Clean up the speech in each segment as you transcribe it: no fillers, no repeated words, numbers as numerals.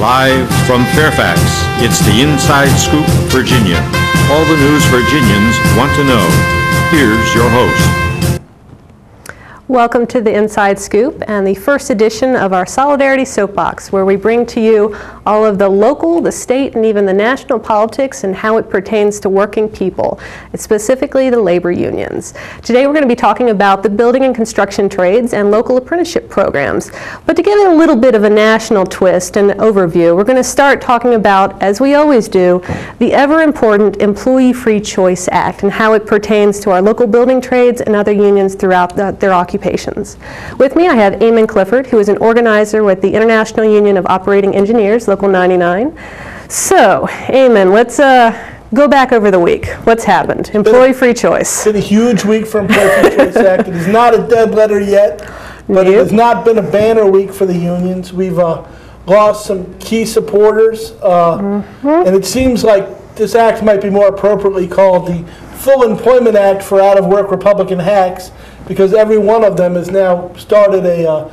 Live from Fairfax, it's the Inside Scoop, Virginia. All the news Virginians want to know. Here's your host. Welcome to the Inside Scoop and the first edition of our Solidarity Soapbox, where we bring to you all of the local, the state, and even the national politics and how it pertains to working people, and specifically the labor unions. Today we're going to be talking about the building and construction trades and local apprenticeship programs. But to give it a little bit of a national twist and overview, we're going to start talking about, as we always do, the ever-important Employee Free Choice Act and how it pertains to our local building trades and other unions throughout their occupations. With me I have Eamon Clifford, who is an organizer with the International Union of Operating Engineers, Local 99. So, Eamon, let's go back over the week. What's happened? Employee Free Choice. It's been a huge week for Employee Free Choice Act. It is not a dead letter yet, but it has not been a banner week for the unions. We've lost some key supporters, and it seems like this act might be more appropriately called the Full Employment Act for out-of-work Republican hacks, because every one of them has now started a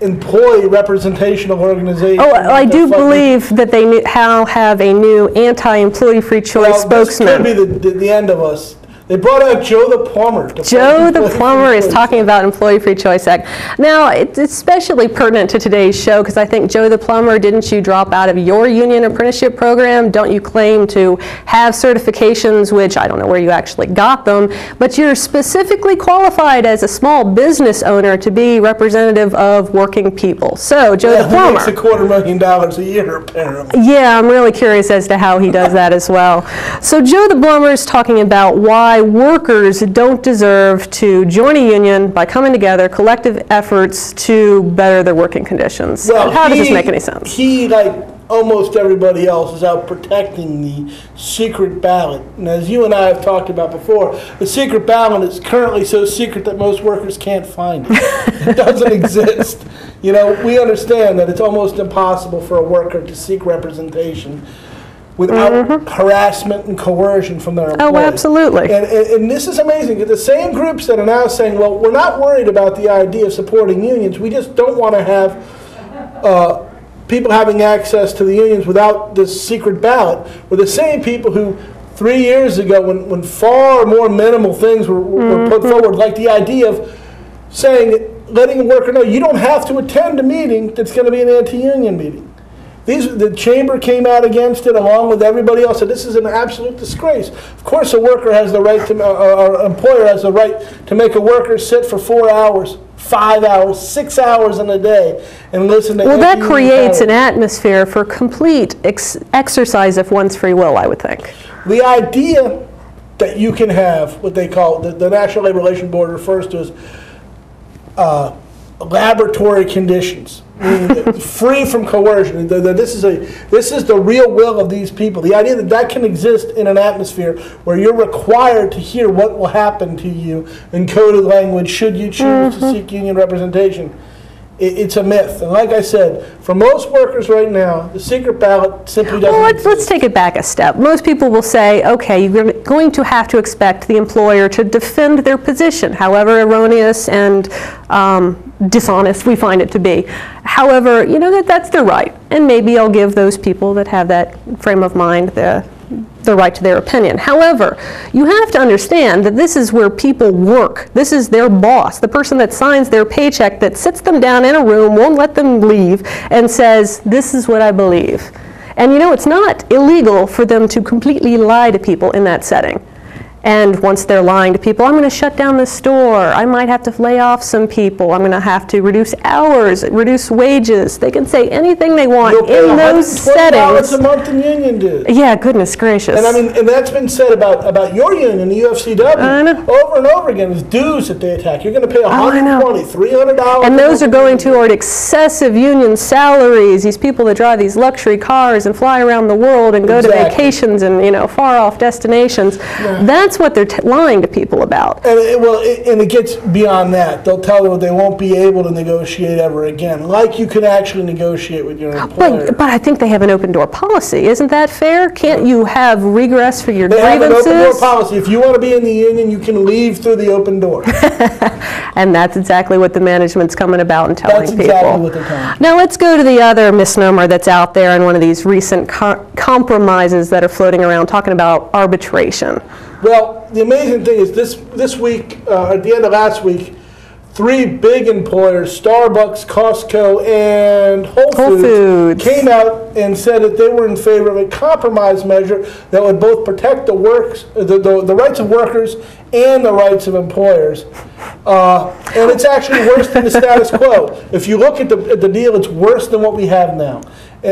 employee representational organization. Oh, I do believe that they now have a new anti-employee free choice spokesman. This could be the end of us. They brought out Joe the Plumber. Joe the Plumber is talking about Employee Free Choice Act. Now, it's especially pertinent to today's show because I think, Joe the Plumber, didn't you drop out of your union apprenticeship program? Don't you claim to have certifications, which I don't know where you actually got them, but you're specifically qualified as a small business owner to be representative of working people. So, Joe the Plumber. He makes $250,000 a year, apparently. Yeah, I'm really curious as to how he does that as well. So, Joe the Plumber is talking about why workers don't deserve to join a union by coming together, collective efforts to better their working conditions. Well, how does this make any sense? He, like almost everybody else, is out protecting the secret ballot. And as you and I have talked about before, the secret ballot is currently so secret that most workers can't find it. It doesn't exist. You know, we understand that it's almost impossible for a worker to seek representation without harassment and coercion from their employees. Oh, absolutely. And this is amazing, because the same groups that are now saying, well, we're not worried about the idea of supporting unions, we just don't want to have people having access to the unions without this secret ballot, were the same people who 3 years ago, when far more minimal things were put forward, like the idea of saying, letting a worker know, you don't have to attend a meeting that's going to be an anti-union meeting. The chamber came out against it along with everybody else, and this is an absolute disgrace. Of course, a worker has the right to, or employer has the right to make a worker sit for 4 hours, 5 hours, 6 hours in a day and listen to. Well, that creates an atmosphere for complete exercise of one's free will, I would think. The idea that you can have what they call, the National Labor Relations Board refers to as laboratory conditions, meaning free from coercion. This is the real will of these people. The idea that that can exist in an atmosphere where you're required to hear what will happen to you in coded language should you choose to seek union representation, it's a myth. And like I said, for most workers right now, the secret ballot simply doesn't exist. Let's take it back a step. Most people will say, okay, you're going to have to expect the employer to defend their position, however erroneous and dishonest we find it to be. However, you know, that's their right. And maybe I'll give those people that have that frame of mind the right to their opinion. However, you have to understand that this is where people work. This is their boss, the person that signs their paycheck, that sits them down in a room, won't let them leave, and says, this is what I believe. And you know, it's not illegal for them to completely lie to people in that setting. And once they're lying to people, I'm going to shut down the store, I might have to lay off some people, I'm going to have to reduce hours, reduce wages. They can say anything they want in those settings. $120 a month in union dues. Yeah, goodness gracious. And I mean, and that's been said about your union, the UFCW, over and over again. It's dues that they attack. You're going to pay $120, $300. And those are going toward excessive union salaries. These people that drive these luxury cars and fly around the world and go to vacations and, you know, far off destinations. Yeah. That's that's what they're lying to people about. And it gets beyond that. They'll tell them they won't be able to negotiate ever again, like you can actually negotiate with your employer. But I think they have an open door policy. Isn't that fair? Can't you have regress for your grievances? They have an open door policy. If you want to be in the union, you can leave through the open door. And that's exactly what the management's coming about and telling people. That's exactly what they're telling. Now let's go to the other misnomer that's out there in one of these recent compromises that are floating around, talking about arbitration. Well, the amazing thing is this week, at the end of last week, 3 big employers, Starbucks, Costco, and Whole Foods, came out and said that they were in favor of a compromise measure that would both protect the rights of workers and the rights of employers. And it's actually worse than the status quo. If you look at the deal, it's worse than what we have now,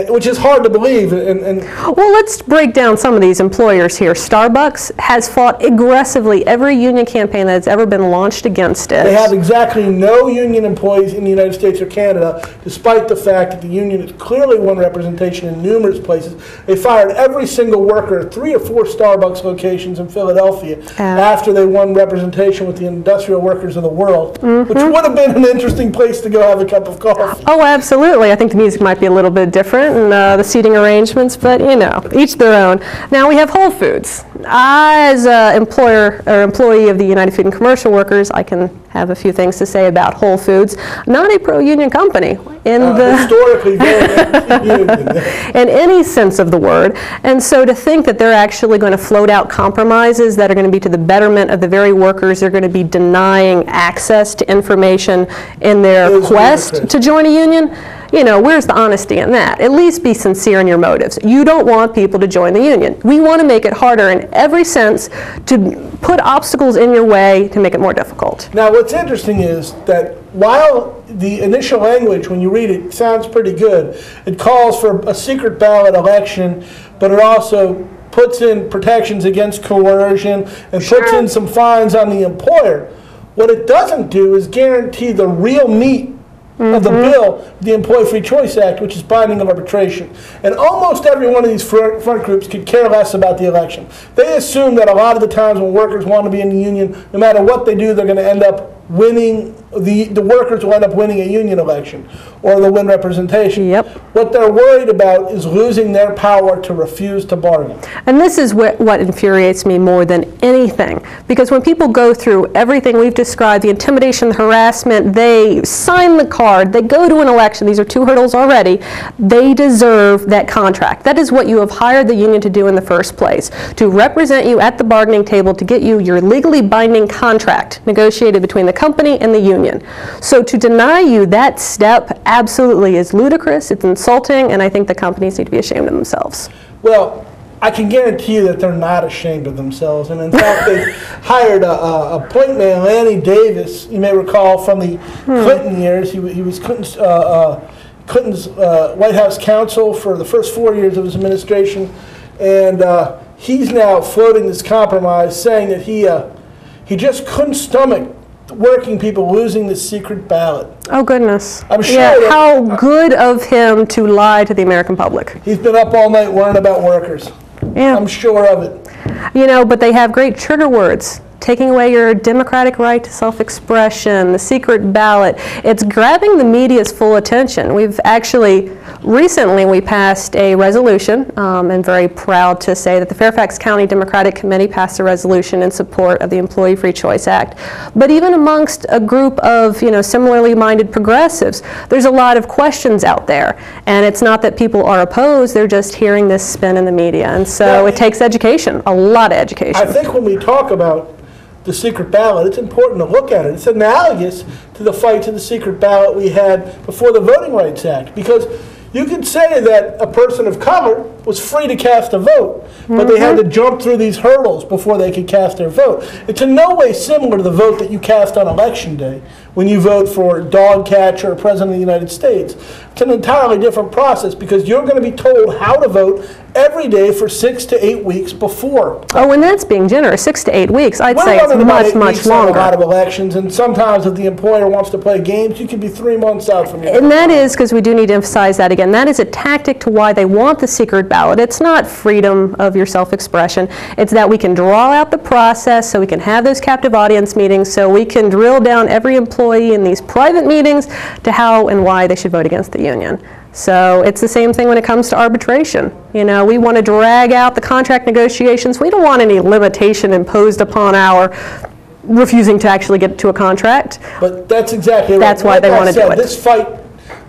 which is hard to believe. Well, let's break down some of these employers here. Starbucks has fought aggressively every union campaign that's ever been launched against it. They have exactly no union employees in the United States or Canada, despite the fact that the union has clearly won representation in numerous places. They fired every single worker at 3 or 4 Starbucks locations in Philadelphia after they won representation with the industrial workers of the world, which would have been an interesting place to go have a cup of coffee. Oh, absolutely. I think the music might be a little bit different and the seating arrangements, but you know, each their own. Now we have Whole Foods. As an employer or employee of the United Food and Commercial Workers, I can have a few things to say about Whole Foods. Not a pro-union company in historically very in any sense of the word. And so to think that they're actually going to float out compromises that are going to be to the betterment of the very workers they're going to be denying access to information in their quest to join a union, you know, where's the honesty in that? At least be sincere in your motives. You don't want people to join the union. We want to make it harder in every sense to put obstacles in your way to make it more difficult. Now, what's interesting is that while the initial language, when you read it, sounds pretty good, it calls for a secret ballot election, but it also puts in protections against coercion and puts in some fines on the employer. What it doesn't do is guarantee the real meat of the bill, the Employee Free Choice Act, which is binding of arbitration. And almost every one of these front groups could care less about the election. They assume that a lot of the times when workers want to be in the union, no matter what they do, they're going to end up winning, the workers will end up winning a union election, or they'll win representation. Yep. What they're worried about is losing their power to refuse to bargain. And this is what infuriates me more than anything, because when people go through everything we've described, the intimidation, the harassment, they sign the card, they go to an election, these are 2 hurdles already, they deserve that contract. That is what you have hired the union to do in the first place, to represent you at the bargaining table, to get you your legally binding contract negotiated between the company and the union. So to deny you that step absolutely is ludicrous, it's insulting, and I think the companies need to be ashamed of themselves. Well, I can guarantee you that they're not ashamed of themselves, and in fact they hired a point man, Lanny Davis, you may recall from the Clinton years. He was Clinton's White House counsel for the first 4 years of his administration, and he's now floating this compromise, saying that he just couldn't stomach working people losing the secret ballot. Oh goodness. I'm sure how good of him to lie to the American public. He's been up all night learning about workers. Yeah. I'm sure of it. You know, but they have great trigger words. Taking away your democratic right to self-expression, the secret ballot. It's grabbing the media's full attention. We've actually, recently we passed a resolution, and very proud to say that the Fairfax County Democratic Committee passed a resolution in support of the Employee Free Choice Act. But even amongst a group of, you know, similarly minded progressives, there's a lot of questions out there. And it's not that people are opposed, they're just hearing this spin in the media. And so it takes education, a lot of education. I think when we talk about the secret ballot, it's important to look at it. It's analogous to the fight to the secret ballot we had before the Voting Rights Act, because you could say that a person of color was free to cast a vote, but they had to jump through these hurdles before they could cast their vote. It's in no way similar to the vote that you cast on Election Day when you vote for dog catcher or President of the United States. It's an entirely different process, because you're going to be told how to vote every day for 6 to 8 weeks before. Oh, and that's being generous, 6 to 8 weeks. I'd say it's much, much longer. A lot of elections, and sometimes if the employer wants to play games, you could be 3 months out from your And that is, because we do need to emphasize that again, that is a tactic to why they want the secret ballot. It's not freedom of your self-expression. It's that we can draw out the process so we can have those captive audience meetings, so we can drill down every employee in these private meetings to how and why they should vote against the union. So it's the same thing when it comes to arbitration. You know, we want to drag out the contract negotiations. We don't want any limitation imposed upon our refusing to actually get to a contract. But that's exactly right. That's why they want to do it. This fight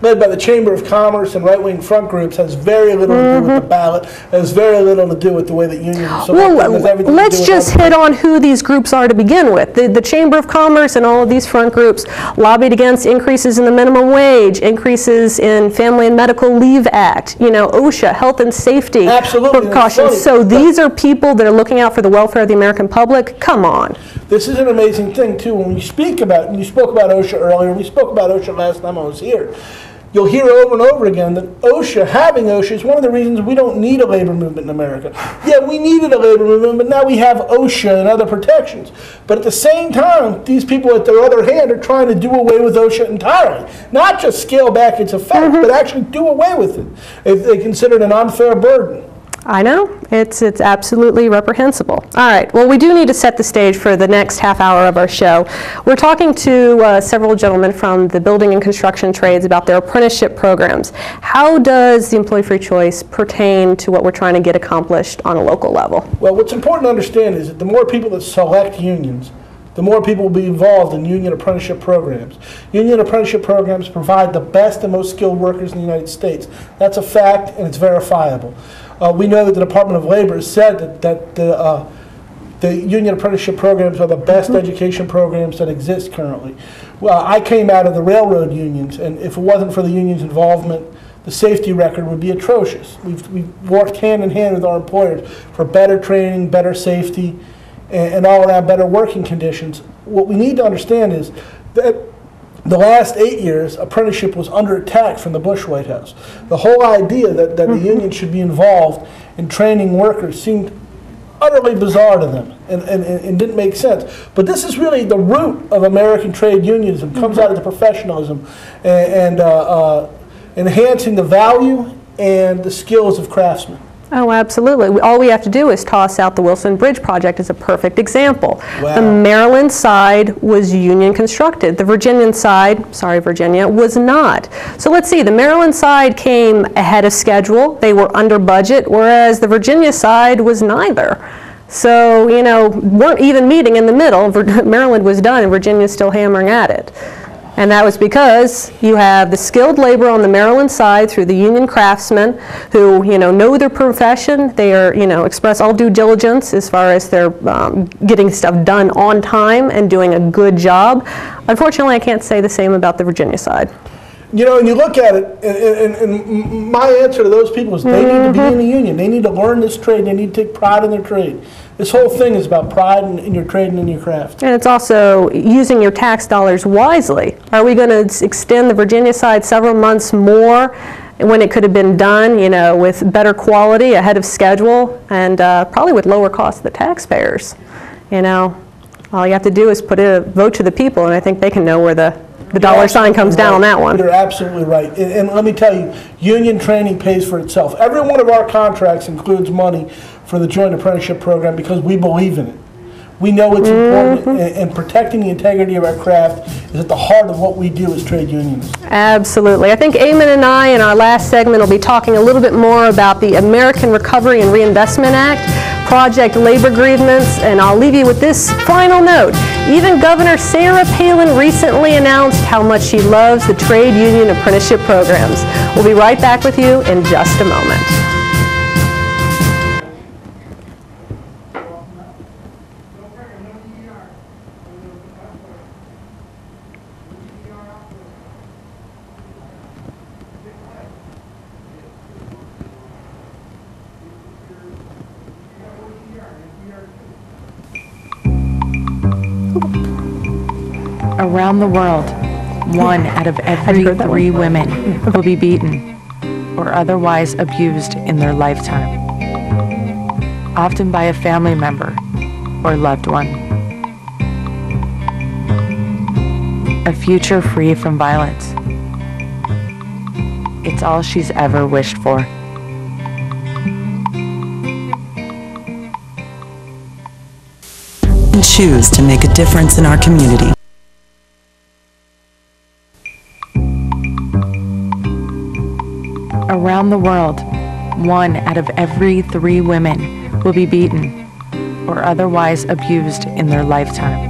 led by the Chamber of Commerce and right-wing front groups has very little to do with the ballot, has very little to do with the way that unions are selected. Well, let's just hit on who these groups are to begin with. The Chamber of Commerce and all of these front groups lobbied against increases in the minimum wage, increases in Family and Medical Leave Act, you know, OSHA, health and safety precautions. So these are people that are looking out for the welfare of the American public. Come on. This is an amazing thing, too. When we speak about, and you spoke about OSHA earlier, we spoke about OSHA last time I was here, you'll hear over and over again that OSHA, having OSHA, is one of the reasons we don't need a labor movement in America. Yeah, we needed a labor movement, but now we have OSHA and other protections. But at the same time, these people, at their other hand, are trying to do away with OSHA entirely. Not just scale back its effect, but actually do away with it if they consider it an unfair burden. I know. It's absolutely reprehensible. All right. Well, we do need to set the stage for the next half hour of our show. We're talking to several gentlemen from the building and construction trades about their apprenticeship programs. How does the employee free choice pertain to what we're trying to get accomplished on a local level? Well, what's important to understand is that the more people that select unions, the more people will be involved in union apprenticeship programs. Union apprenticeship programs provide the best and most skilled workers in the United States. That's a fact, and it's verifiable. We know that the Department of Labor has said that the union apprenticeship programs are the best education programs that exist currently. Well, I came out of the railroad unions, and if it wasn't for the union's involvement, the safety record would be atrocious. We've worked hand in hand with our employers for better training, better safety, and all around better working conditions. What we need to understand is that the last 8 years, apprenticeship was under attack from the Bush White House. The whole idea that the union should be involved in training workers seemed utterly bizarre to them and didn't make sense. But this is really the root of American trade unionism. It comes out of the professionalism and enhancing the value and the skills of craftsmen. Oh, absolutely. All we have to do is toss out the Wilson Bridge project as a perfect example. Wow. The Maryland side was union constructed. The Virginian side, sorry Virginia, was not. So let's see, the Maryland side came ahead of schedule. They were under budget, whereas the Virginia side was neither. So, you know, weren't even meeting in the middle. Maryland was done and Virginia's still hammering at it. And that was because you have the skilled labor on the Maryland side through the union craftsmen who, you know their profession. They are, express all due diligence as far as their getting stuff done on time and doing a good job. Unfortunately, I can't say the same about the Virginia side. You know, and you look at it, and my answer to those people is they need to be in the union. They need to learn this trade. They need to take pride in their trade. This whole thing is about pride in your trade and in your craft. And it's also using your tax dollars wisely. Are we going to extend the Virginia side several months more when it could have been done, with better quality, ahead of schedule, and probably with lower costs to the taxpayers? All you have to do is put a vote to the people, and I think they can know where the dollar sign comes down on that one. You're absolutely right. And let me tell you, union training pays for itself. Every one of our contracts includes money for the joint apprenticeship program because we believe in it. We know it's important, and protecting the integrity of our craft is at the heart of what we do as trade unions. Absolutely. I think Eamon and I, in our last segment, will be talking a little bit more about the American Recovery and Reinvestment Act, Project Labor Grievance, and I'll leave you with this final note. Even Governor Sarah Palin recently announced how much she loves the trade union apprenticeship programs. We'll be right back with you in just a moment. Around the world, 1 out of every 3 women will be beaten or otherwise abused in their lifetime. often by a family member or loved one. A future free from violence. It's all she's ever wished for. And choose to make a difference in our community. Around the world, 1 out of every 3 women will be beaten or otherwise abused in their lifetime,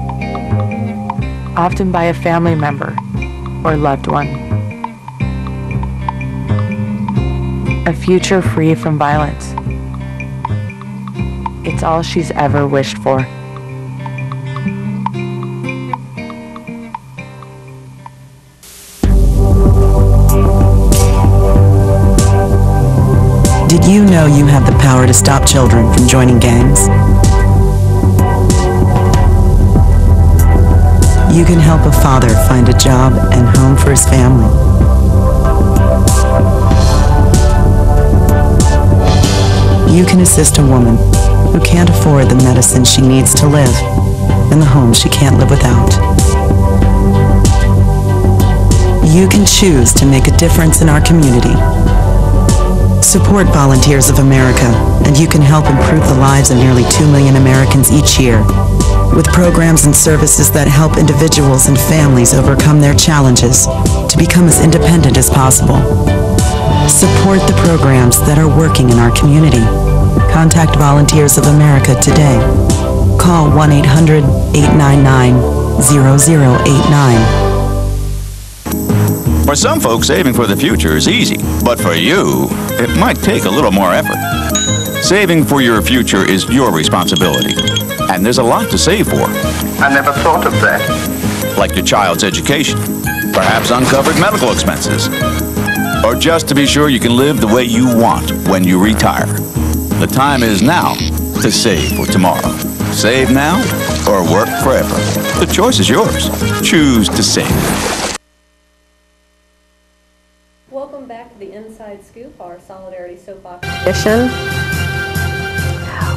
often by a family member or loved one. A future free from violence. It's all she's ever wished for. Did you know you have the power to stop children from joining gangs? You can help a father find a job and home for his family. You can assist a woman who can't afford the medicine she needs to live and the home she can't live without. You can choose to make a difference in our community. Support Volunteers of America, and you can help improve the lives of nearly 2 million Americans each year with programs and services that help individuals and families overcome their challenges to become as independent as possible. Support the programs that are working in our community. Contact Volunteers of America today. Call 1-800-899-0089. For some folks, saving for the future is easy, but for you, it might take a little more effort. Saving for your future is your responsibility, and there's a lot to save for. I never thought of that. Like your child's education, perhaps uncovered medical expenses, or just to be sure you can live the way you want when you retire. The time is now to save for tomorrow. Save now or work forever. The choice is yours. Choose to save. Welcome back to the Inside Scoop, our Solidarity Soapbox edition.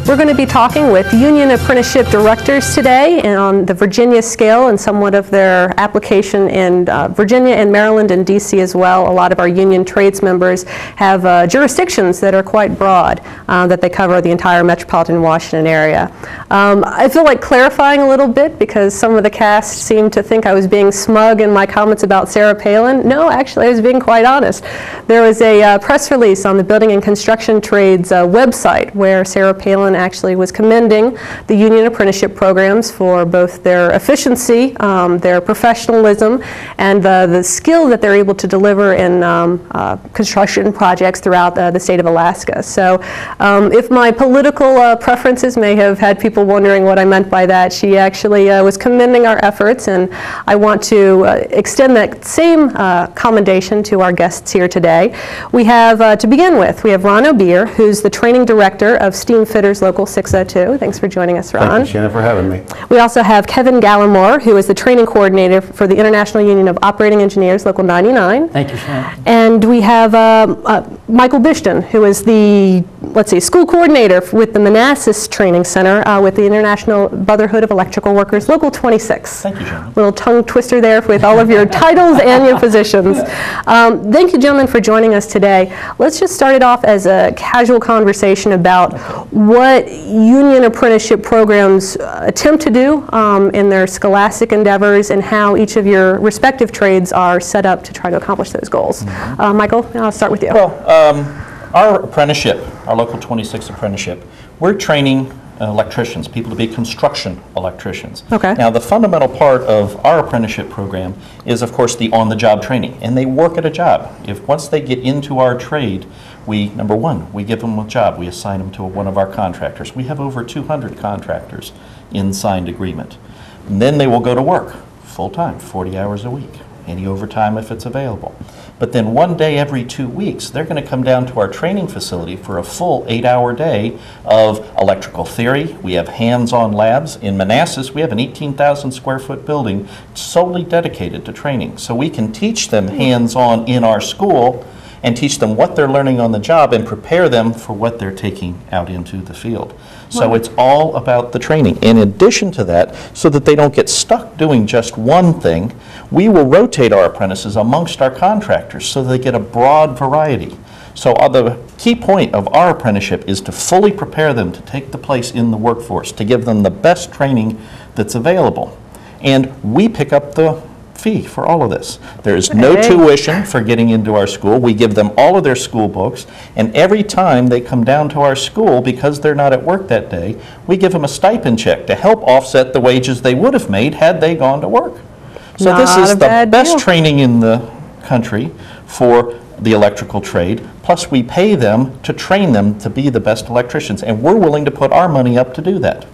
We're going to be talking with union apprenticeship directors today on the Virginia scale and somewhat of their application in Virginia and Maryland and DC as well. A lot of our union trades members have jurisdictions that are quite broad, that they cover the entire metropolitan Washington area. I feel like clarifying a little bit because some of the cast seemed to think I was being smug in my comments about Sarah Palin. No, actually I was being quite honest. There was a press release on the Building and Construction Trades website where Sarah Palin actually was commending the union apprenticeship programs for both their efficiency, their professionalism, and the skill that they're able to deliver in construction projects throughout the state of Alaska. So if my political preferences may have had people wondering what I meant by that, she actually was commending our efforts, and I want to extend that same commendation to our guests here today. We have, to begin with, we have Ron O'Beer, who's the training director of Steam Fitters Local 602. Thanks for joining us, Ron. Thank you, Shannon, for having me. We also have Kevin Gallimore, who is the training coordinator for the International Union of Operating Engineers, Local 99. Thank you, Shannon. And we have Michael Bishton, who is the, let's see, school coordinator with the Manassas Training Center with the International Brotherhood of Electrical Workers, Local 26. Thank you, Shannon. Little tongue twister there with all of your titles and your positions. Thank you, gentlemen, for joining us today. Let's just start it off as a casual conversation about what union apprenticeship programs attempt to do in their scholastic endeavors and how each of your respective trades are set up to try to accomplish those goals. Michael, I'll start with you. Well, our apprenticeship, our Local 26 apprenticeship, we're training electricians, people to be construction electricians. Okay. Now, the fundamental part of our apprenticeship program is, of course, the on-the-job training, and they work at a job. If once they get into our trade, we, number one, we give them a job. We assign them to one of our contractors. We have over 200 contractors in signed agreement. And then they will go to work full-time, 40 hours a week, any overtime if it's available. But then one day every 2 weeks, they're going to come down to our training facility for a full 8-hour day of electrical theory. We have hands-on labs. In Manassas, we have an 18,000 square foot building solely dedicated to training. So we can teach them hands-on in our school, and teach them what they're learning on the job and prepare them for what they're taking out into the field. So it's all about the training. In addition to that, so that they don't get stuck doing just one thing, we will rotate our apprentices amongst our contractors so they get a broad variety. So the key point of our apprenticeship is to fully prepare them to take the place in the workforce, to give them the best training that's available. And we pick up the fee for all of this. There is no tuition for getting into our school. We give them all of their school books, and every time they come down to our school, because they're not at work that day, we give them a stipend check to help offset the wages they would have made had they gone to work. So this is the best training in the country for the electrical trade, plus we pay them to train them to be the best electricians, and we're willing to put our money up to do that.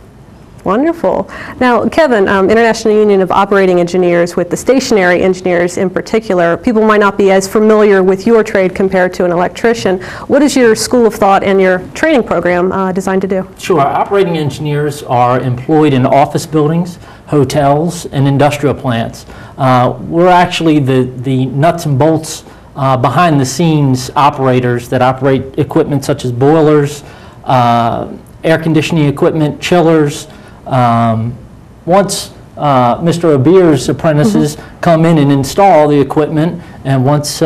Wonderful. Now, Kevin, International Union of Operating Engineers, with the stationary engineers in particular, people might not be as familiar with your trade compared to an electrician. What is your school of thought and your training program designed to do? Sure. Operating engineers are employed in office buildings, hotels, and industrial plants. We're actually the nuts and bolts behind the scenes operators that operate equipment such as boilers, air conditioning equipment, chillers. Once Mr. O'Beer's apprentices come in and install the equipment, and once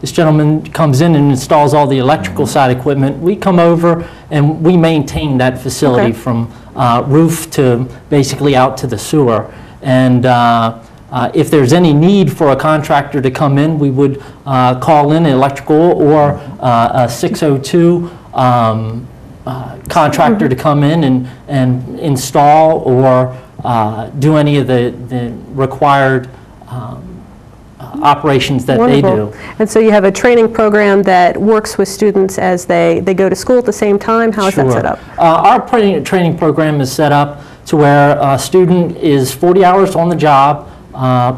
this gentleman comes in and installs all the electrical side equipment, we come over and we maintain that facility from roof to basically out to the sewer. And if there's any need for a contractor to come in, we would call in an electrical or a 602 contractor to come in and install or do any of the required operations that they do. And so you have a training program that works with students as they go to school at the same time. How is that set up? Our training program is set up to where a student is 40 hours on the job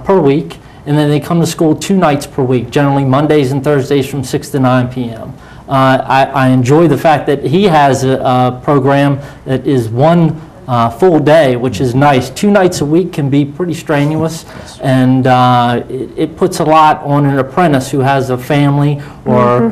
per week, and then they come to school 2 nights per week, generally Mondays and Thursdays from 6 to 9 p.m. I enjoy the fact that he has a program that is one full day, which is nice. 2 nights a week can be pretty strenuous, and it puts a lot on an apprentice who has a family or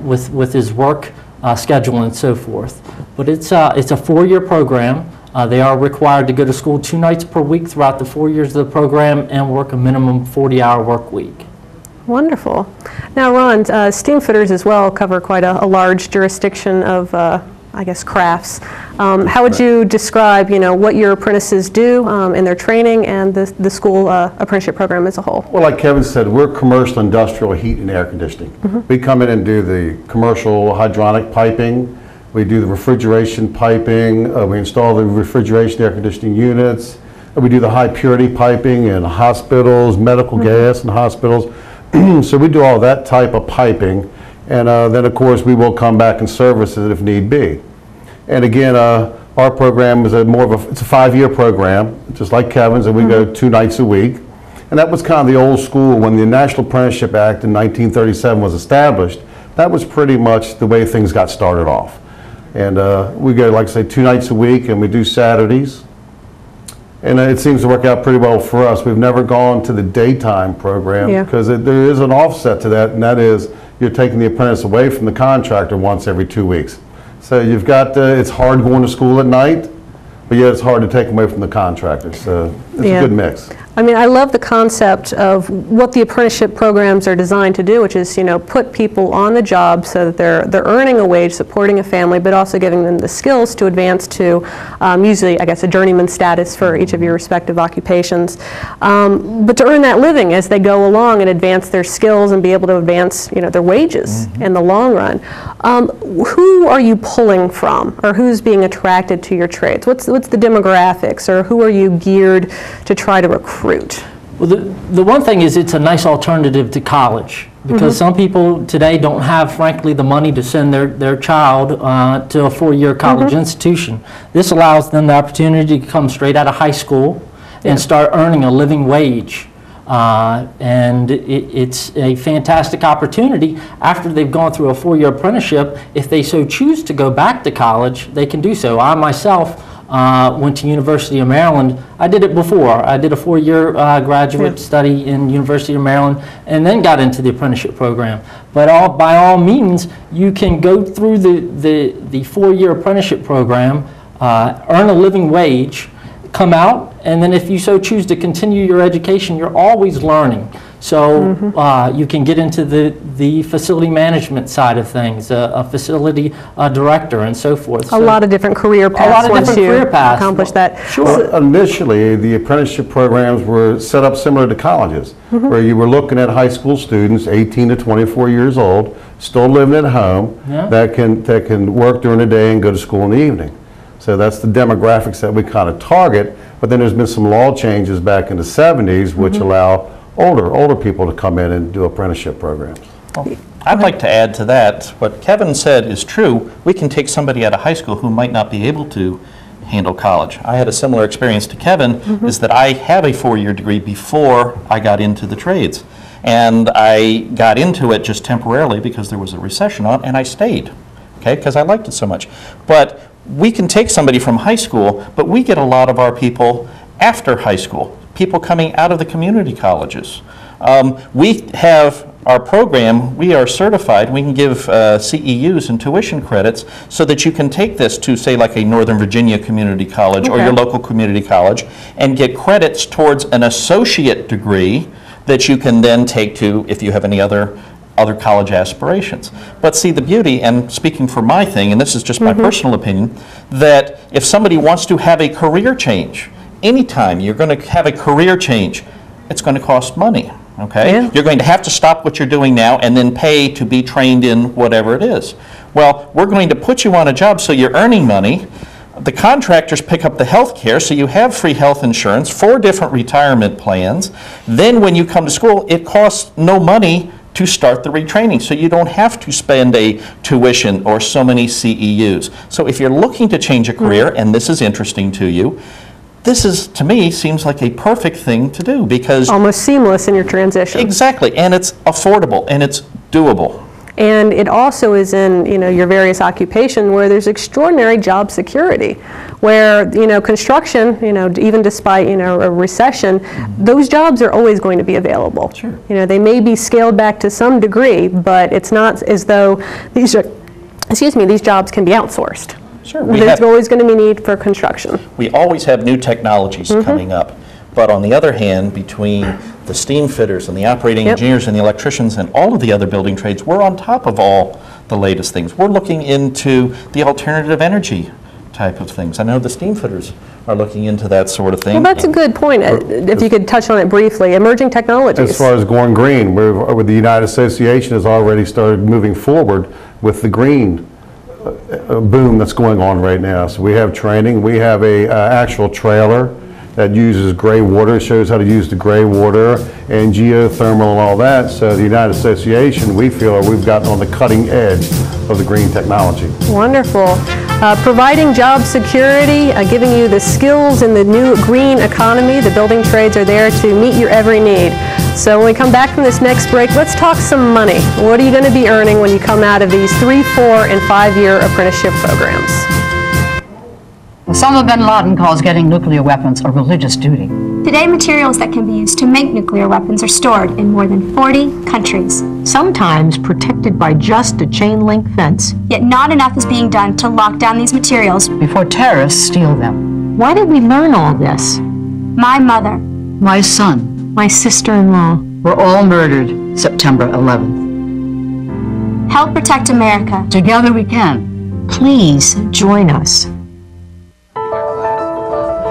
with his work schedule and so forth. But it's a 4-year program. They are required to go to school 2 nights per week throughout the 4 years of the program and work a minimum 40-hour work week. Wonderful. Now, Ron, steam fitters as well cover quite a large jurisdiction of, I guess, crafts. How would you describe, what your apprentices do in their training and the school apprenticeship program as a whole? Well, like Kevin said, we're commercial industrial heat and air conditioning. We come in and do the commercial hydronic piping. We do the refrigeration piping. We install the refrigeration air conditioning units. We do the high purity piping in hospitals, medical gas in hospitals. So we do all that type of piping, and then of course we will come back and service it if need be. And again, our program is it's a 5-year program, just like Kevin's, and we go 2 nights a week. And that was kind of the old school when the National Apprenticeship Act in 1937 was established. That was pretty much the way things got started off. And we go, like I say, 2 nights a week, and we do Saturdays. And it seems to work out pretty well for us. We've never gone to the daytime program because there is an offset to that, and that is you're taking the apprentice away from the contractor once every 2 weeks. So you've got, it's hard going to school at night, but yet it's hard to take them away from the contractor. So it's a good mix. I mean, I love the concept of what the apprenticeship programs are designed to do, which is, put people on the job so that they're earning a wage, supporting a family, but also giving them the skills to advance to, usually, I guess, a journeyman status for each of your respective occupations. But to earn that living as they go along and advance their skills and be able to advance, their wages in the long run. Who are you pulling from, or who's being attracted to your trades? What's the demographics, or who are you geared to try to recruit? Well, the one thing is it's a nice alternative to college, because some people today don't have, frankly, the money to send their child to a 4-year college institution. This allows them the opportunity to come straight out of high school and start earning a living wage. And it's a fantastic opportunity after they've gone through a 4-year apprenticeship. If they so choose to go back to college, they can do so. I myself went to University of Maryland. I did it before. I did a 4-year graduate study in University of Maryland and then got into the apprenticeship program. But by all means, you can go through the 4-year apprenticeship program, earn a living wage, come out, and then if you so choose to continue your education, you're always learning. So you can get into the facility management side of things, a facility director, and so forth. A lot of different career paths once you accomplish that. Sure. Well, initially, the apprenticeship programs were set up similar to colleges, where you were looking at high school students, 18 to 24 years old, still living at home, that can work during the day and go to school in the evening. So that's the demographics that we kind of target. But then there's been some law changes back in the 70s, which allow older people to come in and do apprenticeship programs. Well, I'd like to add to that, what Kevin said is true. We can take somebody out of high school who might not be able to handle college. I had a similar experience to Kevin, is that I have a 4-year degree before I got into the trades. And I got into it just temporarily because there was a recession on, and I stayed, okay, because I liked it so much. But we can take somebody from high school, but we get a lot of our people after high school, people coming out of the community colleges. We have our program, we are certified, we can give CEUs and tuition credits so that you can take this to, say, like a Northern Virginia community college or your local community college and get credits towards an associate degree that you can then take to, if you have any other college aspirations. But see, the beauty, and speaking for my thing, and this is just my personal opinion, that if somebody wants to have a career change, anytime you're going to have a career change, it's going to cost money, okay? You're going to have to stop what you're doing now and then pay to be trained in whatever it is. Well, we're going to put you on a job so you're earning money. The contractors pick up the health care, so you have free health insurance, 4 different retirement plans. Then when you come to school, it costs no money to start the retraining, so you don't have to spend a tuition or so many CEUs. So if you're looking to change a career, and this is interesting to you, this is, to me, seems like a perfect thing to do because... Almost seamless in your transition. Exactly, and it's affordable, and it's doable. And it also is in, your various occupation where there's extraordinary job security, where, construction, even despite, a recession, those jobs are always going to be available. Sure. They may be scaled back to some degree, but it's not as though these jobs can be outsourced. Sure. There's always going to be need for construction. We always have new technologies coming up. But on the other hand, between the steam fitters and the operating engineers and the electricians and all of the other building trades, we're on top of all the latest things. We're looking into the alternative energy type of things. I know the steam fitters are looking into that sort of thing. Well, that's a good point. If you could touch on it briefly, emerging technologies. As far as going green, the United Association has already started moving forward with the green boom that's going on right now. So we have training. We have a actual trailer that uses gray water, shows how to use the gray water and geothermal and all that. So the United Association, we feel we've gotten on the cutting edge of the green technology. Wonderful. Providing job security, giving you the skills in the new green economy. The building trades are there to meet your every need. So when we come back from this next break, let's talk some money. What are you going to be earning when you come out of these 3-, 4-, and 5-year apprenticeship programs? Osama bin Laden calls getting nuclear weapons a religious duty. Today, materials that can be used to make nuclear weapons are stored in more than 40 countries. Sometimes protected by just a chain-link fence. Yet not enough is being done to lock down these materials before terrorists steal them. Why did we learn all this? My mother, my son, my sister-in-law were all murdered September 11th. Help protect America. Together we can. Please join us.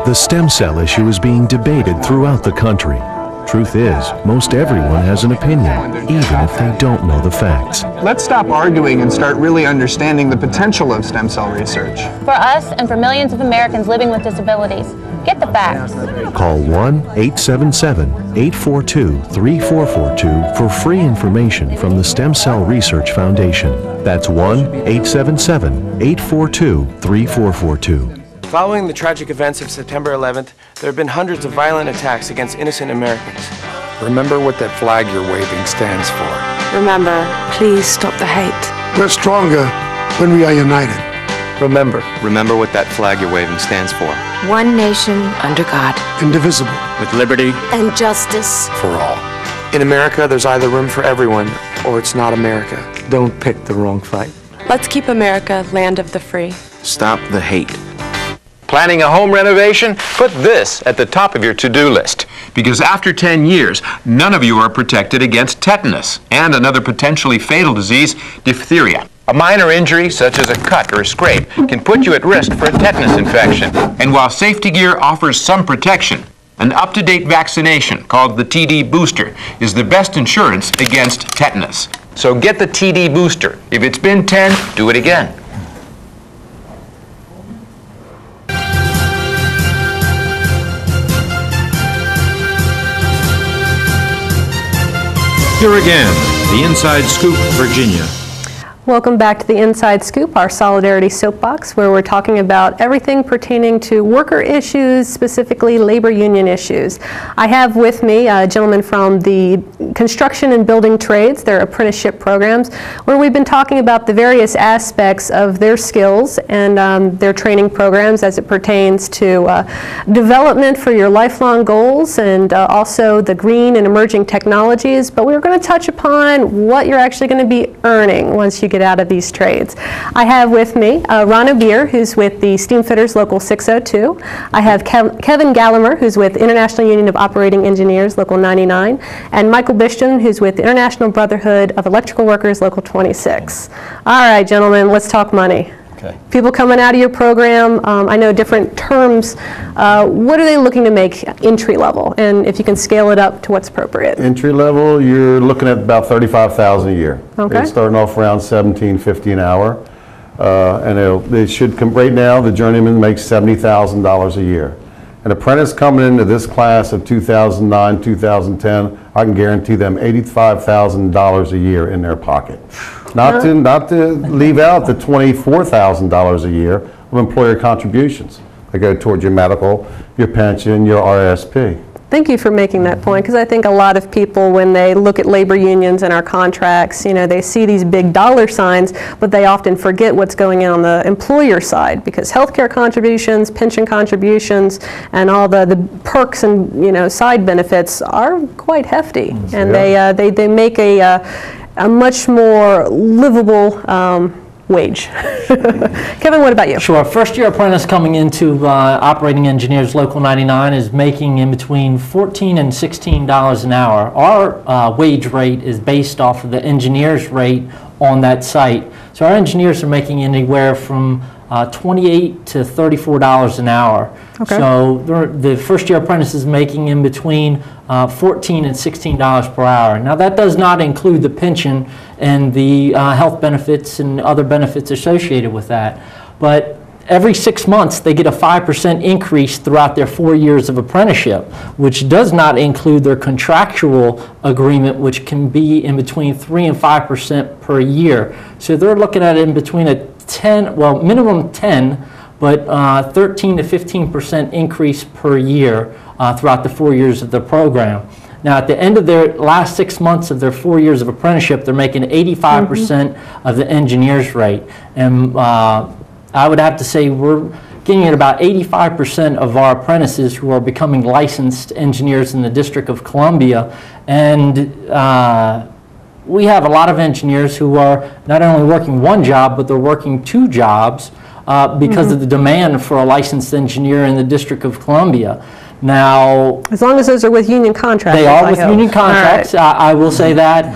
The stem cell issue is being debated throughout the country. Truth is, most everyone has an opinion, even if they don't know the facts. Let's stop arguing and start really understanding the potential of stem cell research. For us and for millions of Americans living with disabilities, get the facts. Call 1-877-842-3442 for free information from the Stem Cell Research Foundation. That's 1-877-842-3442. Following the tragic events of September 11th, there have been hundreds of violent attacks against innocent Americans. Remember what that flag you're waving stands for. Remember, please stop the hate. We're stronger when we are united. Remember. Remember what that flag you're waving stands for. One nation under God. Indivisible. With liberty and justice for all. In America, there's either room for everyone, or it's not America. Don't pick the wrong fight. Let's keep America land of the free. Stop the hate. Planning a home renovation? Put this at the top of your to-do list. Because after 10 years, none of you are protected against tetanus and another potentially fatal disease, diphtheria. A minor injury, such as a cut or a scrape, can put you at risk for a tetanus infection. And while safety gear offers some protection, an up-to-date vaccination called the TD booster is the best insurance against tetanus. So get the TD booster. If it's been 10, do it again. Here again, the Inside Scoop, Virginia. Welcome back to the Inside Scoop, our Solidarity Soapbox, where we're talking about everything pertaining to worker issues, specifically labor union issues. I have with me a gentleman from the construction and building trades, their apprenticeship programs, where we've been talking about the various aspects of their skills and their training programs as it pertains to development for your lifelong goals and also the green and emerging technologies. But we're going to touch upon what you're actually going to be earning once you get out of these trades. I have with me Ron O'Beer, who's with the Steamfitters Local 602. I have Kevin Gallagher, who's with International Union of Operating Engineers Local 99, and Michael Bishton, who's with the International Brotherhood of Electrical Workers Local 26. All right, gentlemen, let's talk money. Okay. People coming out of your program, I know different terms. What are they looking to make entry level? And if you can scale it up to what's appropriate. Entry level, you're looking at about $35,000 a year. Okay. It's starting off around $17.50 an hour. And they should come, right now, the journeyman makes $70,000 a year. An apprentice coming into this class of 2009, 2010, I can guarantee them $85,000 a year in their pocket. Not to leave out the $24,000 a year of employer contributions that go towards your medical, your pension, your RSP. Thank you for making that point, because I think a lot of people, when they look at labor unions and our contracts, you know, they see these big dollar signs, but they often forget what's going on the employer side, because healthcare contributions, pension contributions, and all the perks and, you know, side benefits are quite hefty, and they make a much more livable wage. Kevin, what about you? Sure. First-year apprentice coming into Operating Engineers Local 99 is making in between $14 and $16 an hour. Our wage rate is based off of the engineers' rate on that site. So our engineers are making anywhere from $28 to $34 an hour. Okay. So the first-year apprentice is making in between $14 and $16 per hour. Now that does not include the pension and the health benefits and other benefits associated with that. But every 6 months they get a 5% increase throughout their 4 years of apprenticeship, which does not include their contractual agreement, which can be in between 3 and 5% per year. So they're looking at in between a 10, well, minimum 10, but 13 to 15% increase per year throughout the 4 years of the program. Now, at the end of their last 6 months of their 4 years of apprenticeship, they're making 85% of the engineer's rate. And I would have to say we're getting at about 85% of our apprentices who are becoming licensed engineers in the District of Columbia. And we have a lot of engineers who are not only working one job, but they're working 2 jobs because of the demand for a licensed engineer in the District of Columbia. Now, as long as those are with union contracts. They are with union contracts. Right. I will say that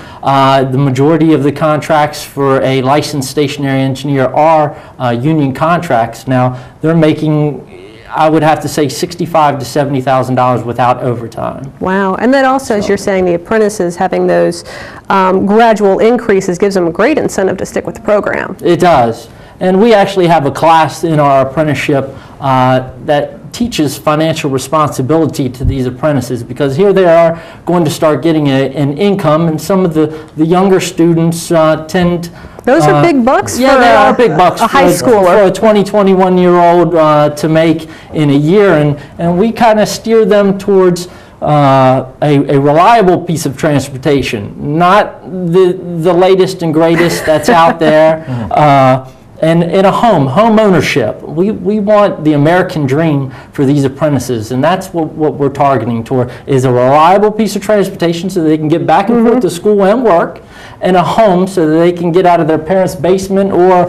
the majority of the contracts for a licensed stationary engineer are union contracts. Now, they're making, I would have to say, $65,000 to $70,000 without overtime. Wow. And then also, as you're saying, the apprentices having those gradual increases gives them a great incentive to stick with the program. It does. And we actually have a class in our apprenticeship that teaches financial responsibility to these apprentices, because here they are going to start getting an income, and some of the younger students tend... Those are big bucks yeah, for they are big bucks a high schooler. For a 20, 21-year-old to make in a year, and we kind of steer them towards a reliable piece of transportation, not the latest and greatest that's out there. And in a home ownership, we want the American dream for these apprentices, and that's what we're targeting toward, is a reliable piece of transportation so they can get back and forth to school and work, and a home so that they can get out of their parents' basement or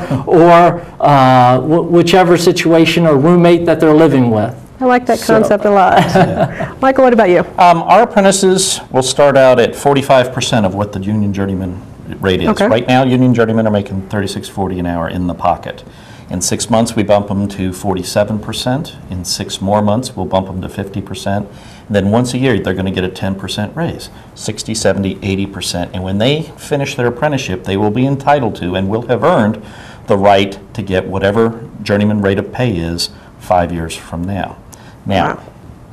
whichever situation or roommate that they're living with. I like that concept a lot. Michael, what about you? Our apprentices will start out at 45% of what the union journeyman rate is. Okay. Right now, union journeymen are making $36.40 an hour in the pocket. In 6 months, we bump them to 47%. In 6 more months, we'll bump them to 50%. And then once a year, they're going to get a 10% raise, 60, 70, 80%. And when they finish their apprenticeship, they will be entitled to and will have earned the right to get whatever journeyman rate of pay is 5 years from now. Now,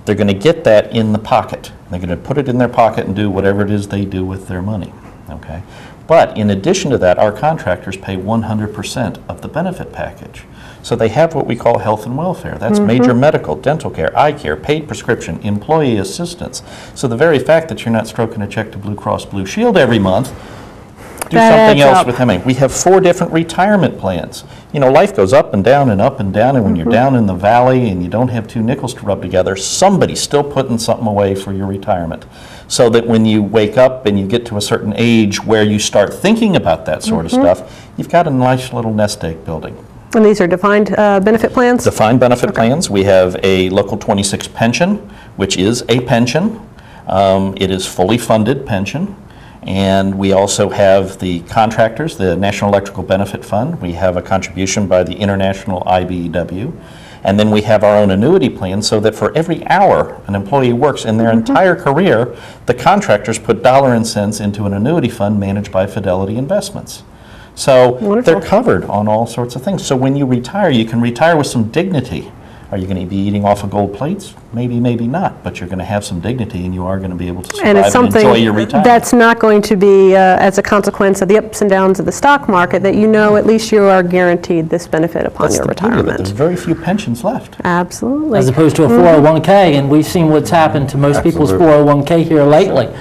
they're going to get that in the pocket. They're going to put it in their pocket and do whatever it is they do with their money. Okay? But in addition to that, our contractors pay 100% of the benefit package. So they have what we call health and welfare. That's major medical, dental care, eye care, paid prescription, employee assistance. So the very fact that you're not stroking a check to Blue Cross Blue Shield every month, do something else with them. We have 4 different retirement plans. You know, life goes up and down and up and down, and when you're down in the valley and you don't have 2 nickels to rub together, somebody's still putting something away for your retirement. So that when you wake up and you get to a certain age where you start thinking about that sort of stuff, you've got a nice little nest egg building. And these are defined benefit plans? Defined benefit plans. We have a Local 26 pension, which is a pension. It is fully funded pension. And we also have the contractors, the National Electrical Benefit Fund. We have a contribution by the International IBEW. And then we have our own annuity plan, so that for every hour an employee works in their entire career, the contractors put dollar and cents into an annuity fund managed by Fidelity Investments. So they're covered on all sorts of things. So when you retire, you can retire with some dignity. Are you going to be eating off of gold plates? Maybe, maybe not. But you're going to have some dignity, and you are going to be able to survive and enjoy your retirement. That's not going to be as a consequence of the ups and downs of the stock market, that you know at least you are guaranteed this benefit upon your retirement. There's very few pensions left. Absolutely. As opposed to a 401k, and we've seen what's happened to most people's 401k here lately.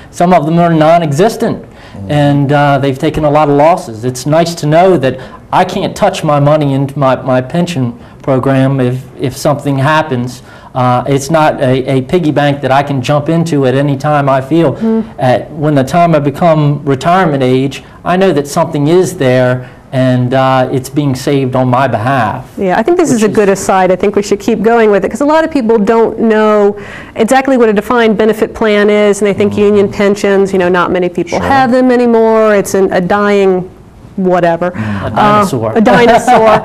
Some of them are non-existent, and they've taken a lot of losses. It's nice to know that I can't touch my money into my pension program if something happens. It's not a piggy bank that I can jump into at any time I feel. When the time I become retirement age, I know that something is there, and it's being saved on my behalf. Yeah, I think this is a good aside. I think we should keep going with it, because a lot of people don't know exactly what a defined benefit plan is, and they think union pensions, not many people have them anymore. It's a dying whatever. A dinosaur. A dinosaur.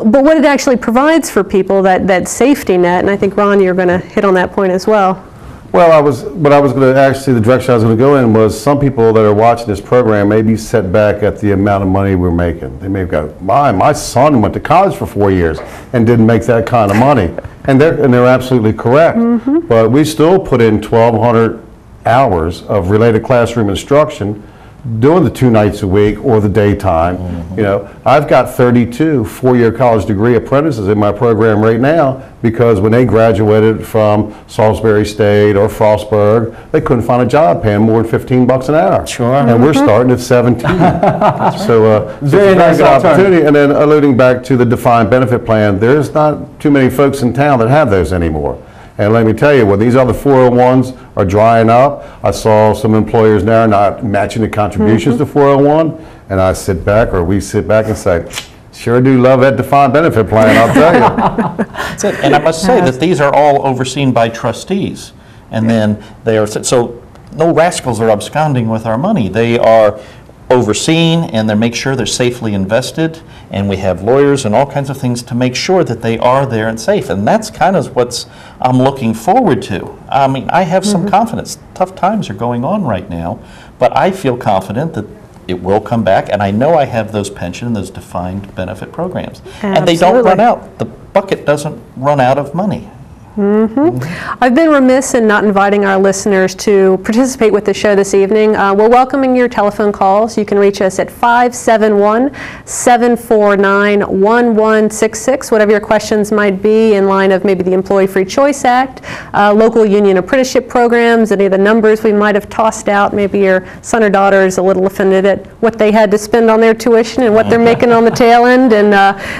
But what it actually provides for people, that safety net, and I think, Ron, you're going to hit on that point as well. Well, what I was going to actually, the direction I was going to go in was, some people that are watching this program may be set back at the amount of money we're making. They may have got, my son went to college for 4 years and didn't make that kind of money. And they're absolutely correct. But we still put in 1,200 hours of related classroom instruction, doing the 2 nights a week or the daytime. I've got 32 4-year college degree apprentices in my program right now, because when they graduated from Salisbury State or Frostburg, they couldn't find a job paying more than $15 an hour. Sure. And we're starting at 17. So it's a very nice good opportunity. And then alluding back to the defined benefit plan, there's not too many folks in town that have those anymore. And let me tell you, when these other 401s are drying up, I saw some employers now not matching the contributions to 401, and we sit back and say, sure do love that defined benefit plan, I'll tell you. That's it. And I must say that these are all overseen by trustees. And then they are, so no rascals are absconding with our money. They are overseen, and they make sure they're safely invested, and we have lawyers and all kinds of things to make sure that they are there and safe. And that's kind of what I'm looking forward to. I mean, I have some confidence. Tough times are going on right now, but I feel confident that it will come back, and I know I have those pension, those defined benefit programs. And they don't run out. The bucket doesn't run out of money. I've been remiss in not inviting our listeners to participate with the show this evening. We're welcoming your telephone calls. You can reach us at 571-749-1166, whatever your questions might be in line of maybe the Employee Free Choice Act, local union apprenticeship programs, any of the numbers we might have tossed out. Maybe your son or daughter is a little offended at what they had to spend on their tuition and what they're making on the tail end. And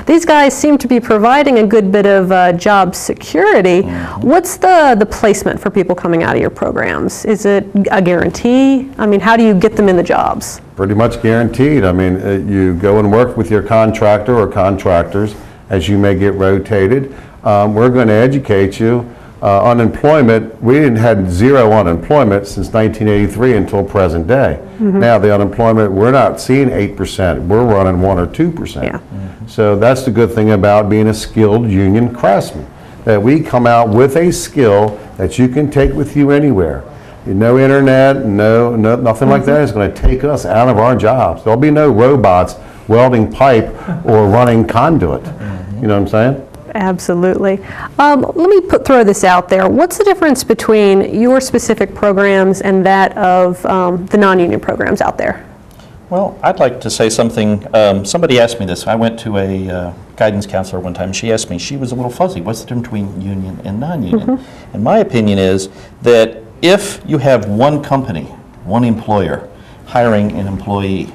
these guys seem to be providing a good bit of job security. What's the placement for people coming out of your programs? Is it a guarantee? I mean, how do you get them in the jobs? Pretty much guaranteed. I mean, you go and work with your contractor or contractors as you may get rotated. We're going to educate you. Unemployment, we had zero unemployment since 1983 until present day. Now the unemployment, we're not seeing 8%, we're running 1 or 2%. Yeah. So that's the good thing about being a skilled union craftsman, that we come out with a skill that you can take with you anywhere. No internet, nothing like that is going to take us out of our jobs. There'll be no robots welding pipe or running conduit. You know what I'm saying? Absolutely. Let me throw this out there. What's the difference between your specific programs and that of the non-union programs out there? Well, I'd like to say something. Somebody asked me this. I went to a guidance counselor one time. She asked me, she was a little fuzzy, what's the difference between union and non-union? And my opinion is that if you have one company, one employer, hiring an employee,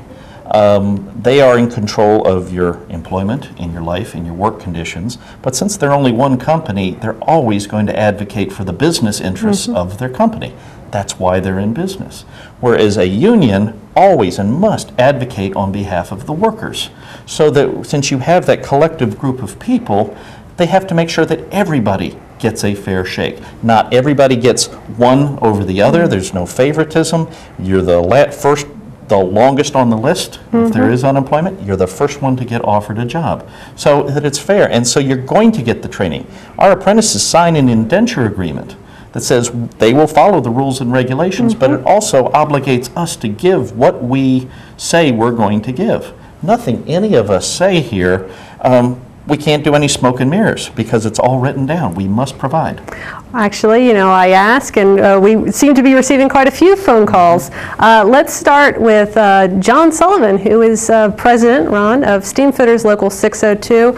they are in control of your employment, in your life, in your work conditions. But since they're only one company, they're always going to advocate for the business interests of their company. That's why they're in business. Whereas a union always and must advocate on behalf of the workers. So that since you have that collective group of people, they have to make sure that everybody gets a fair shake. Not everybody gets one over the other. There's no favoritism. You're the longest on the list. If there is unemployment, you're the first one to get offered a job. So that it's fair. And so you're going to get the training. Our apprentices sign an indenture agreement that says they will follow the rules and regulations, but it also obligates us to give what we say we're going to give. Nothing any of us say here, we can't do any smoke and mirrors because it's all written down. We must provide. Actually, you know, I ask, and we seem to be receiving quite a few phone calls. Let's start with John Sullivan, who is President, Ron, of Steamfitters Local 602.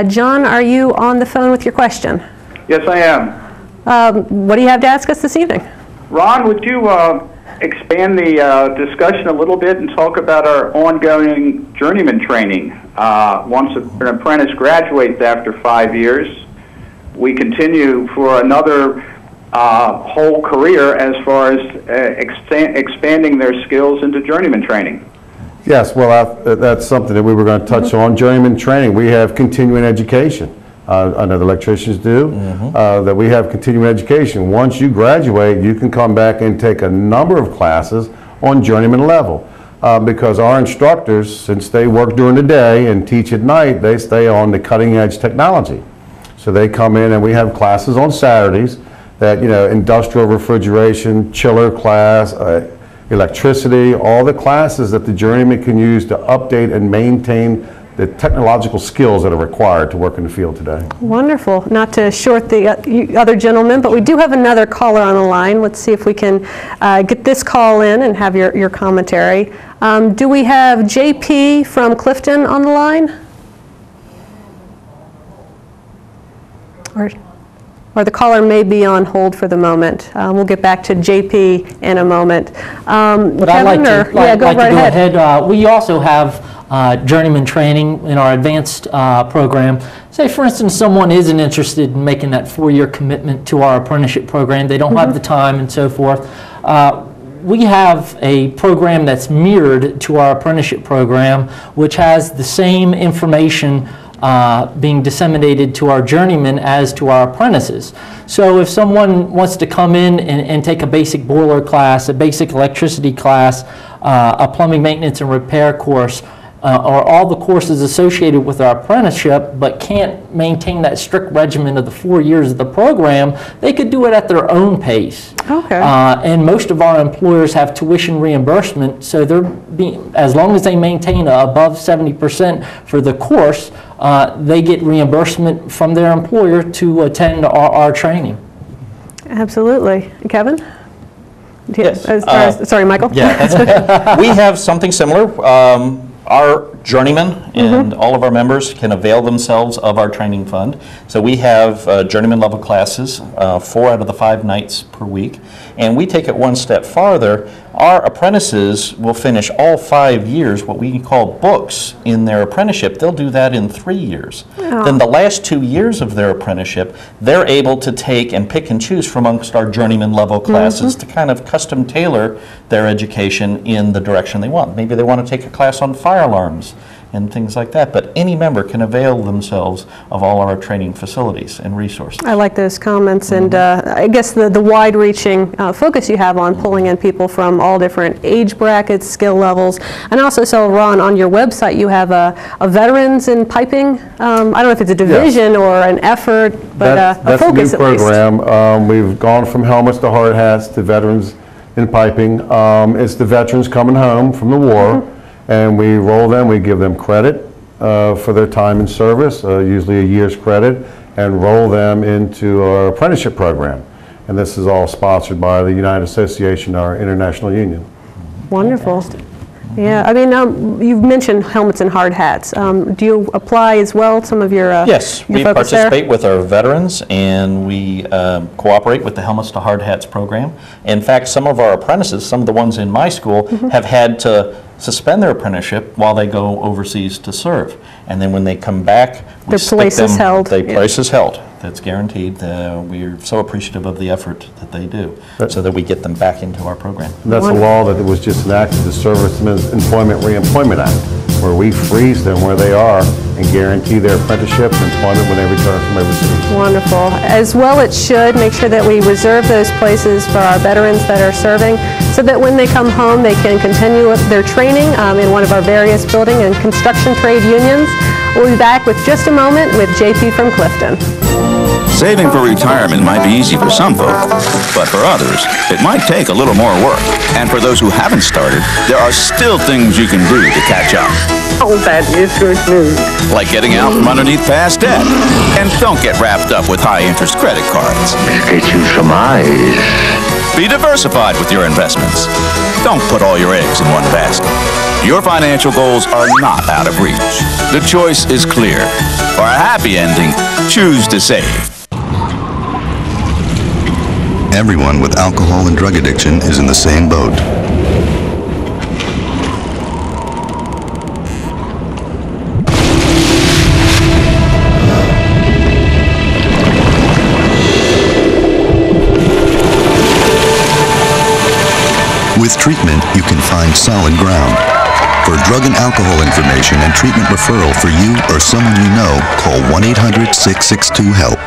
John, are you on the phone with your question? Yes, I am. What do you have to ask us this evening? Ron, would you expand the discussion a little bit and talk about our ongoing journeyman training? Once an apprentice graduates after 5 years, we continue for another whole career as far as expanding their skills into journeyman training. Yes, well, that's something that we were going to touch on. Journeyman training, we have continuing education. I know the electricians do, that we have continuing education. Once you graduate, you can come back and take a number of classes on journeyman level. Because our instructors, since they work during the day and teach at night, they stay on the cutting edge technology. So they come in and we have classes on Saturdays that, you know, industrial refrigeration, chiller class, electricity, all the classes that the journeyman can use to update and maintain the technological skills that are required to work in the field today. Wonderful. Not to short the other gentleman, but we do have another caller on the line. Let's see if we can get this call in and have your commentary. Do we have JP from Clifton on the line? Or the caller may be on hold for the moment. We'll get back to JP in a moment. But I'd like to go ahead. We also have journeyman training in our advanced program. Say, for instance, someone isn't interested in making that 4-year commitment to our apprenticeship program. They don't have the time and so forth. We have a program that's mirrored to our apprenticeship program, which has the same information being disseminated to our journeymen as to our apprentices. So if someone wants to come in and take a basic boiler class, a basic electricity class, a plumbing maintenance and repair course, or all the courses associated with our apprenticeship, but can't maintain that strict regimen of the 4 years of the program, they could do it at their own pace. Okay. And most of our employers have tuition reimbursement, so they're as long as they maintain above 70% for the course, they get reimbursement from their employer to attend our training. Absolutely. Kevin? Yes. Sorry, Michael. Yeah, we have something similar. Our journeymen and all of our members can avail themselves of our training fund. So we have journeyman level classes 4 out of the 5 nights per week. And we take it one step farther. Our apprentices will finish all 5 years, what we call books, in their apprenticeship. They'll do that in 3 years. Oh. Then the last 2 years of their apprenticeship, they're able to take and pick and choose from amongst our journeyman level classes to kind of custom tailor their education in the direction they want. Maybe they want to take a class on fire alarms and things like that, but any member can avail themselves of all our training facilities and resources. I like those comments, and I guess the wide-reaching focus you have on pulling in people from all different age brackets, skill levels, and also so Ron, on your website you have a veterans in piping. I don't know if it's a division or an effort, but a focus at least. That's a new program. We've gone from helmets to hard hats to veterans in piping. It's the veterans coming home from the war. And we roll them, we give them credit for their time in service, usually a year's credit, and roll them into our apprenticeship program. And this is all sponsored by the United Association, our international union. Wonderful. Yeah, I mean, you've mentioned helmets and hard hats. Do you apply as well some of your Yes, your we participate with our veterans, and we cooperate with the Helmets to Hard Hats program. In fact, some of our apprentices, some of the ones in my school, have had to suspend their apprenticeship while they go overseas to serve. And then when they come back, their place is held. Their place is held. That's guaranteed. We're so appreciative of the effort that they do so that we get them back into our program. And that's a law that was just enacted, the Servicemen's Employment Reemployment Act, where we freeze them where they are and guarantee their apprenticeship and employment when they return from overseas. Wonderful. As well it should. Make sure that we reserve those places for our veterans that are serving so that when they come home they can continue their training in one of our various building and construction trade unions. We'll be back with just a moment with JP from Clifton. Saving for retirement might be easy for some folk, but for others, it might take a little more work. And for those who haven't started, there are still things you can do to catch up. Oh, that is good news. Like getting out from underneath past debt. And don't get wrapped up with high-interest credit cards. Get you some eyes. Be diversified with your investments. Don't put all your eggs in one basket. Your financial goals are not out of reach. The choice is clear. For a happy ending, choose to save. Everyone with alcohol and drug addiction is in the same boat. With treatment, you can find solid ground. For drug and alcohol information and treatment referral for you or someone you know, call 1-800-662-HELP.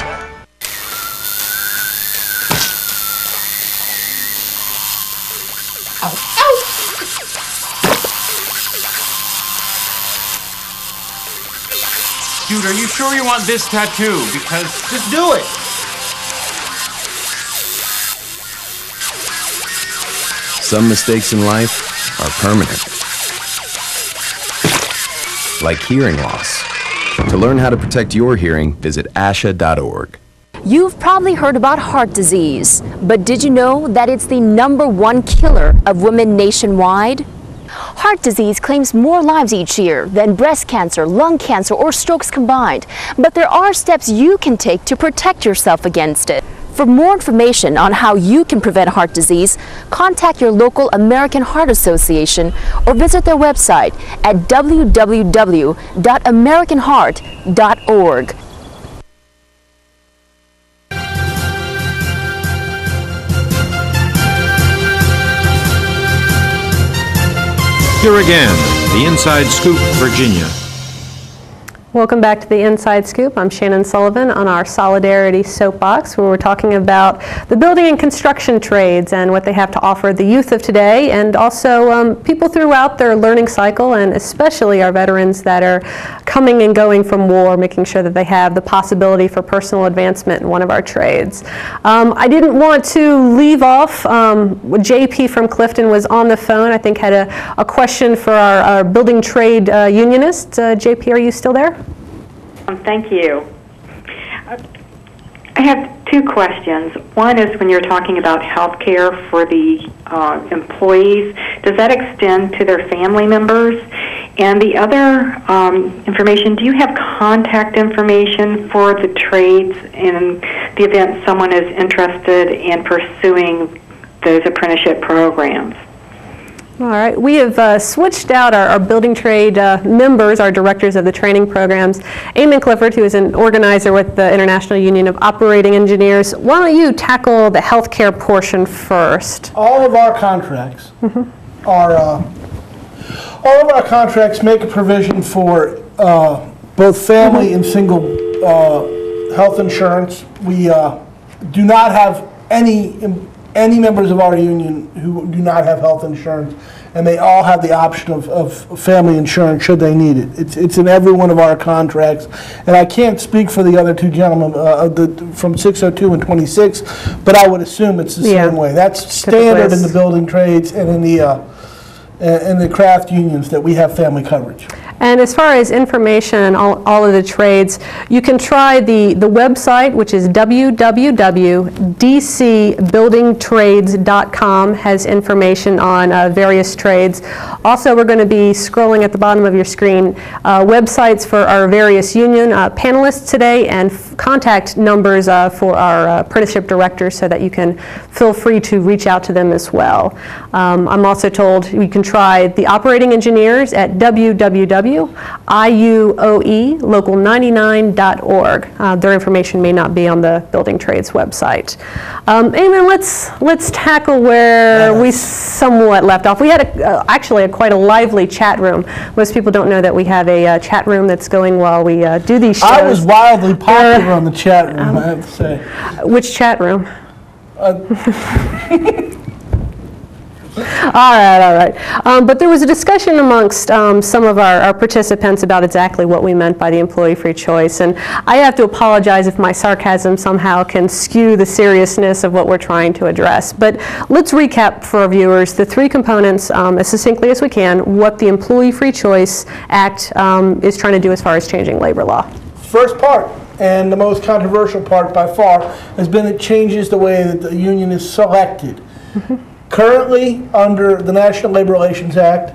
Dude, are you sure you want this tattoo? Because just do it. Some mistakes in life are permanent. Like hearing loss. To learn how to protect your hearing, visit asha.org. You've probably heard about heart disease, but did you know that it's the #1 killer of women nationwide? Heart disease claims more lives each year than breast cancer, lung cancer, or strokes combined. But there are steps you can take to protect yourself against it. For more information on how you can prevent heart disease, contact your local American Heart Association or visit their website at www.americanheart.org. Here again, the Inside Scoop, Virginia. Welcome back to the Inside Scoop. I'm Shannon Sullivan on our Solidarity Soapbox, where we're talking about the building and construction trades and what they have to offer the youth of today, and also people throughout their learning cycle, and especially our veterans that are coming and going from war, making sure that they have the possibility for personal advancement in one of our trades. I didn't want to leave off. JP from Clifton was on the phone, I think had a question for our building trade unionists. JP, are you still there? Thank you. I have two questions. One is when you're talking about health care for the employees, does that extend to their family members? And the other information, do you have contact information for the trades in the event someone is interested in pursuing those apprenticeship programs? All right, we have switched out our building trade members, our directors of the training programs. Eamon Clifford, who is an organizer with the International Union of Operating Engineers, why don't you tackle the healthcare portion first? All of our contracts are, all of our contracts make a provision for both family and single health insurance. We do not have any members of our union who do not have health insurance, and they all have the option of family insurance should they need it. It's in every one of our contracts, and I can't speak for the other two gentlemen from 602 and 26, but I would assume it's the same way. That's standard in the building trades and in the craft unions that we have family coverage. And as far as information on all of the trades, you can try the website, which is www.dcbuildingtrades.com, has information on various trades. Also, we're going to be scrolling at the bottom of your screen websites for our various union panelists today and contact numbers for our apprenticeship directors so that you can feel free to reach out to them as well. I'm also told you can try the operating engineers at www.IUOE-local99.org. Their information may not be on the building trades website. Eamon, let's tackle where we somewhat left off. We had actually quite a lively chat room. Most people don't know that we have a chat room that's going while we do these shows. I was wildly popular on the chat room, I have to say. Which chat room? All right. But there was a discussion amongst some of our participants about exactly what we meant by the employee-free choice. And I have to apologize if my sarcasm somehow can skew the seriousness of what we're trying to address. But let's recap for our viewers the three components as succinctly as we can, what the Employee-Free Choice Act is trying to do as far as changing labor law. First part, and the most controversial part by far, has been it changes the way that the union is selected. Currently, under the National Labor Relations Act,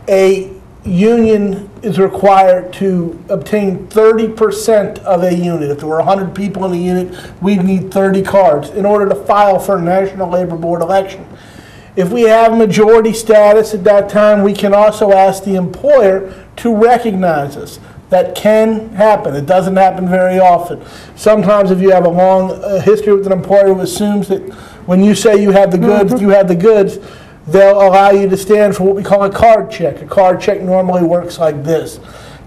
a union is required to obtain 30% of a unit. If there were 100 people in a unit, we'd need 30 cards in order to file for a National Labor Board election. If we have majority status at that time, we can also ask the employer to recognize us. That can happen. It doesn't happen very often. Sometimes if you have a long history with an employer who assumes that when you say you have the goods, you have the goods, they'll allow you to stand for what we call a card check. A card check normally works like this.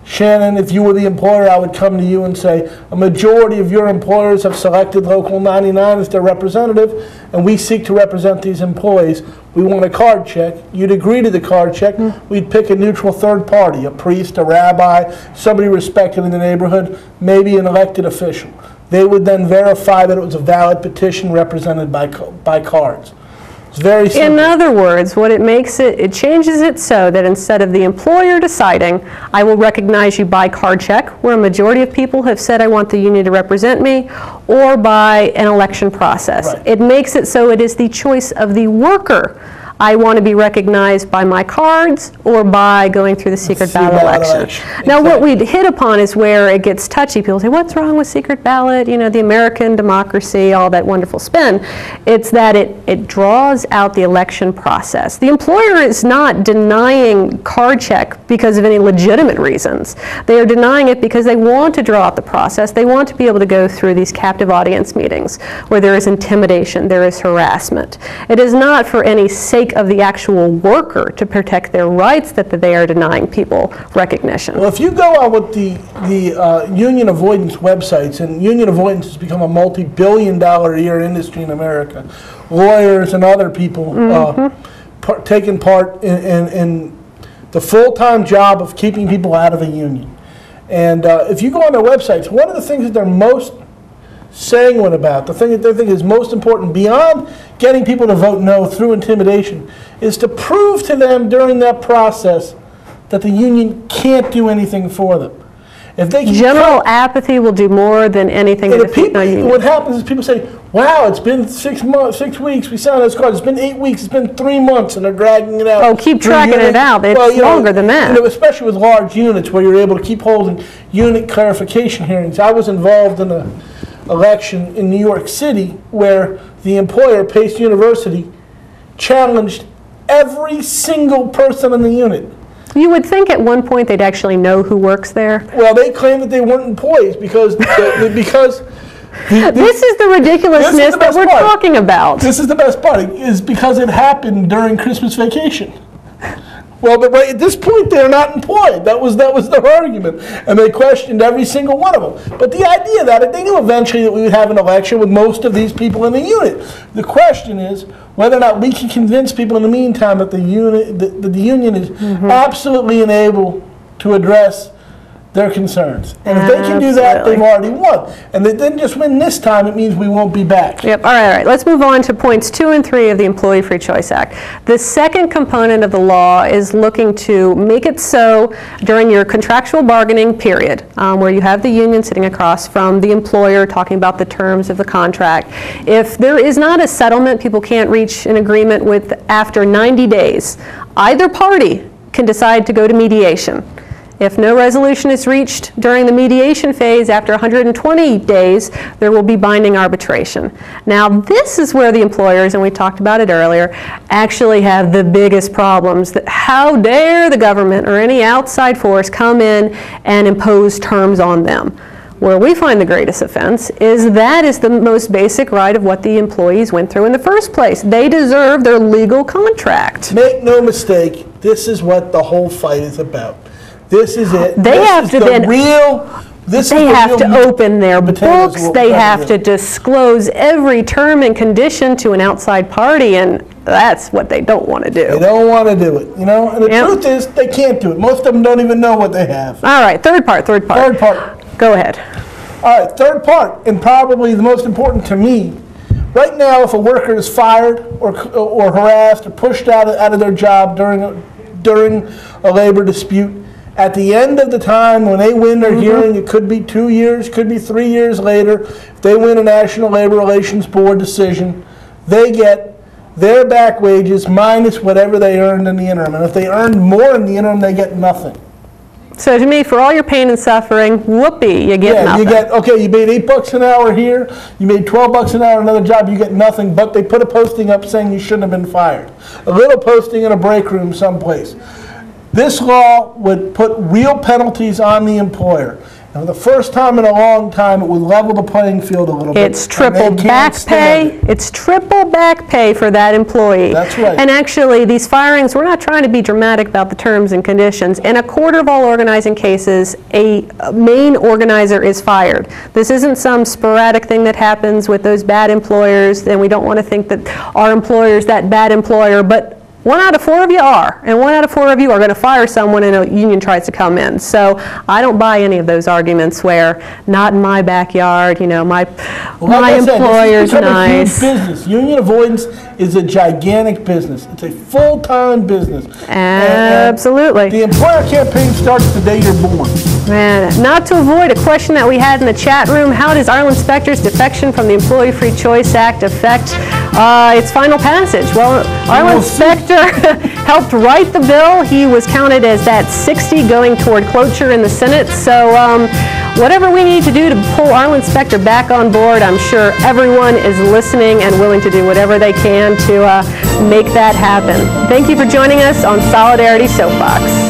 Shannon, if you were the employer, I would come to you and say, a majority of your employers have selected Local 99 as their representative, and we seek to represent these employees. We want a card check. You'd agree to the card check. We'd pick a neutral third party, a priest, a rabbi, somebody respected in the neighborhood, maybe an elected official. They would then verify that it was a valid petition represented by cards. It's very simple. In other words, what it makes it changes it so that instead of the employer deciding, I will recognize you by card check, where a majority of people have said I want the union to represent me, or by an election process. Right. It makes it so it is the choice of the worker. I want to be recognized by my cards or by going through the secret ballot election. Now, what we'd hit upon is where it gets touchy. People say, what's wrong with secret ballot? You know, the American democracy, all that wonderful spin. It's that it draws out the election process. The employer is not denying card check because of any legitimate reasons. They are denying it because they want to draw out the process. They want to be able to go through these captive audience meetings where there is intimidation, there is harassment. It is not for any sake of the actual worker to protect their rights that they are denying people recognition. Well, if you go on with the union avoidance websites, and union avoidance has become a multi-billion-dollar a year industry in America, lawyers and other people taking part in the full-time job of keeping people out of a union. And if you go on their websites, one of the things that they're most sanguine about, the thing that they think is most important beyond getting people to vote no through intimidation, is to prove to them during that process that the union can't do anything for them. If they general apathy will do more than anything to defeat non-union. What happens is people say, wow, it's been 6 weeks, we signed those cards, it's been 8 weeks, it's been 3 months, and they're dragging it out. Oh, keep tracking it out. It's longer than that. Especially with large units where you're able to keep holding unit clarification hearings. I was involved in an election in New York City where the employer, Pace University, challenged every single person in the unit. You would think at one point they'd actually know who works there. Well, they claim that they weren't employees because this is the ridiculousness that we're talking about. This is the best part, is because it happened during Christmas vacation. Well, but right at this point, they're not employed. That was their argument, and they questioned every single one of them. But the idea that they knew eventually that we would have an election with most of these people in the unit. The question is whether or not we can convince people in the meantime that the union is absolutely unable to address their concerns. And if they can do that, they've already won. And they didn't just win this time, it means we won't be back. Yep, all right. Let's move on to points 2 and 3 of the Employee Free Choice Act. The second component of the law is looking to make it so during your contractual bargaining period, where you have the union sitting across from the employer talking about the terms of the contract. If there is not a settlement, people can't reach an agreement with after 90 days, either party can decide to go to mediation. If no resolution is reached during the mediation phase after 120 days, there will be binding arbitration. Now, this is where the employers, and we talked about it earlier, actually have the biggest problems. That how dare the government or any outside force come in and impose terms on them? Where we find the greatest offense is that is the most basic right of what the employees went through in the first place. They deserve their legal contract. Make no mistake, this is what the whole fight is about. This is it. They have to then They have to open their books. They have to disclose every term and condition to an outside party, and that's what they don't want to do. They don't want to do it, And the truth is, they can't do it. Most of them don't even know what they have. All right, third part. Go ahead. All right, third part, and probably the most important to me. Right now, if a worker is fired or harassed or pushed out of their job during a labor dispute, at the end of the time when they win their hearing, it could be 2 years, could be 3 years later, if they win a National Labor Relations Board decision, they get their back wages minus whatever they earned in the interim. And if they earned more in the interim, they get nothing. So to me, for all your pain and suffering, whoopee, you get nothing. You made $8 an hour here, you made $12 an hour in another job, you get nothing, but they put a posting up saying you shouldn't have been fired. A little posting in a break room someplace. This law would put real penalties on the employer. And for the first time in a long time, it would level the playing field a little bit. It's triple back pay. It's triple back pay for that employee. That's right. And actually, these firings, we're not trying to be dramatic about the terms and conditions. In a quarter of all organizing cases, a main organizer is fired. This isn't some sporadic thing that happens with those bad employers, and we don't want to think that our employer's that bad employer, but 1 out of 4 of you are, and 1 out of 4 of you are going to fire someone and a union tries to come in. So I don't buy any of those arguments where, not in my backyard, my employer's nice. Huge business. Union avoidance is a gigantic business. It's a full-time business. Absolutely. The employer campaign starts the day you're born. And not to avoid a question that we had in the chat room, how does Arlen Specter's defection from the Employee Free Choice Act affect its final passage? Well, Arlen Specter helped write the bill. He was counted as that 60 going toward cloture in the Senate. So whatever we need to do to pull Arlen Specter back on board, I'm sure everyone is listening and willing to do whatever they can to make that happen. Thank you for joining us on Solidarity Soapbox.